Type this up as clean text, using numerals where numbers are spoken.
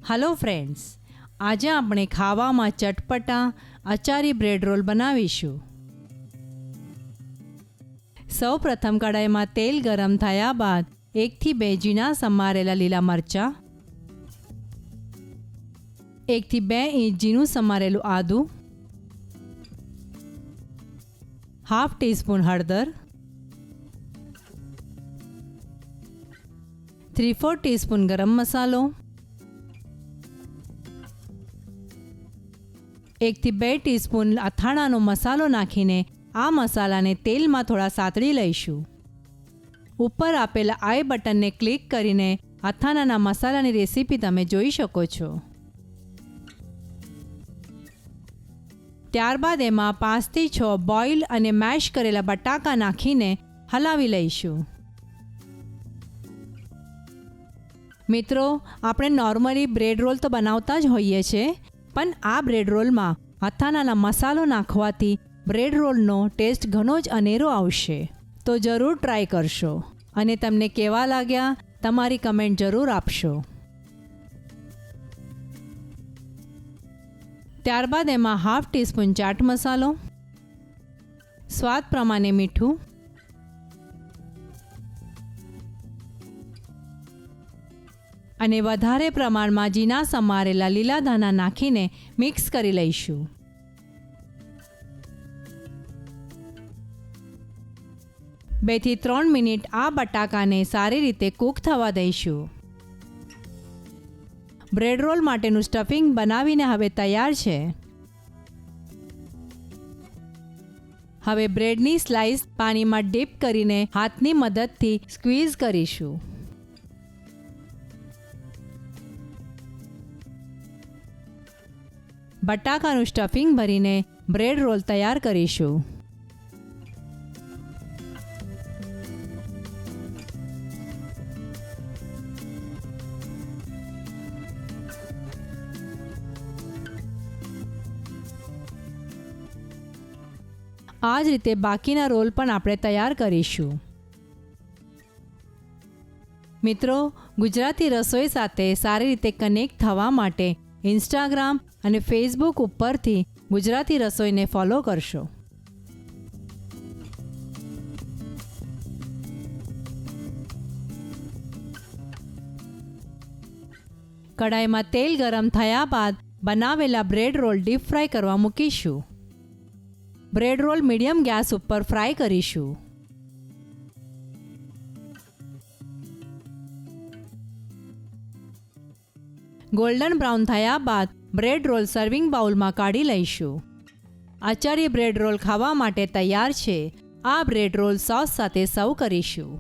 Hello friends, આજે આપણે ખાવામાં ચટપટા અચારી બ્રેડ રોલ બનાવીશું. સૌ પ્રથમ કડાઈમાં તેલ ગરમ થયા બાદ 1 થી 2 ઝીણા સમારેલા લીલા મરચાં, 1 થી 2 ઇંચ ઝીણું સમારેલું આદું, ½ ટીસ્પૂન હળદર, 3/4 ટીસ્પૂન ગરમ મસાલો, 1 થી 2 ટીસ્પૂન અથાણાનો મસાલો નાખીને આ મસાલાને તેલમાં થોડા સાતળી લઈશું. ઉપર આપેલા આઈ બટનને ક્લિક કરીને અથાણાના મસાલાની રેસીપી તમે જોઈ શકો છો. ત્યારબાદ એમાં 5 થી 6 બોઇલ અને મેશ કરેલા બટાકા નાખીને હલાવી લઈશું. મિત્રો, આપણે નોર્મલી બ્રેડ રોલ તો બનાવતા જ હોઈએ છીએ, પણ આ બ્રેડ રોલમાં અથાણાના મસાલો નાખવાથી બ્રેડ રોલનો ટેસ્ટ ઘણો જ અનેરો આવશે. તો જરૂર ટ્રાય કરશો અને તમને કેવા લાગ્યા તમારી કમેન્ટ જરૂર આપશો. ત્યારબાદ એમાં ½ ટીસ્પૂન ચાટ મસાલો, સ્વાદ પ્રમાણે મીઠું, અને વધારે પ્રમાણમાં ઝીણા સમારેલા લીલા ધાણા નાખીને મિક્સ કરી લઈશું. બે થી 3 મિનિટ આ બટાકાને સારી રીતે કૂક થવા દઈશું. બ્રેડ રોલ માટેનું સ્ટફિંગ બનાવીને હવે તૈયાર છે. હવે બ્રેડની સ્લાઇસ પાણીમાં ડીપ કરીને હાથની મદદથી સ્ક્વીઝ કરીશું. બટાકાનું સ્ટફિંગ ભરીને બ્રેડ રોલ તૈયાર કરીશું. આ જ રીતે બાકીના રોલ પણ આપણે તૈયાર કરીશું. મિત્રો, ગુજરાતી રસોઈ સાથે સારી રીતે કનેક્ટ થવા માટે ઇન્સ્ટાગ્રામ અને ફેસબુક ઉપરથી ગુજરાતી રસોઈને ફોલો કરશો. કડાઈમાં તેલ ગરમ થયા બાદ બનાવેલા બ્રેડ રોલ ડીપ ફ્રાય કરવા મૂકીશું. બ્રેડ રોલ મીડિયમ ગેસ ઉપર ફ્રાય કરીશું. ગોલ્ડન બ્રાઉન થયા બાદ બ્રેડ રોલ સર્વિંગ બાઉલમાં કાઢી લઈશું. અચારી બ્રેડ રોલ ખાવા માટે તૈયાર છે. આ બ્રેડ રોલ સોસ સાથે સર્વ કરીશું.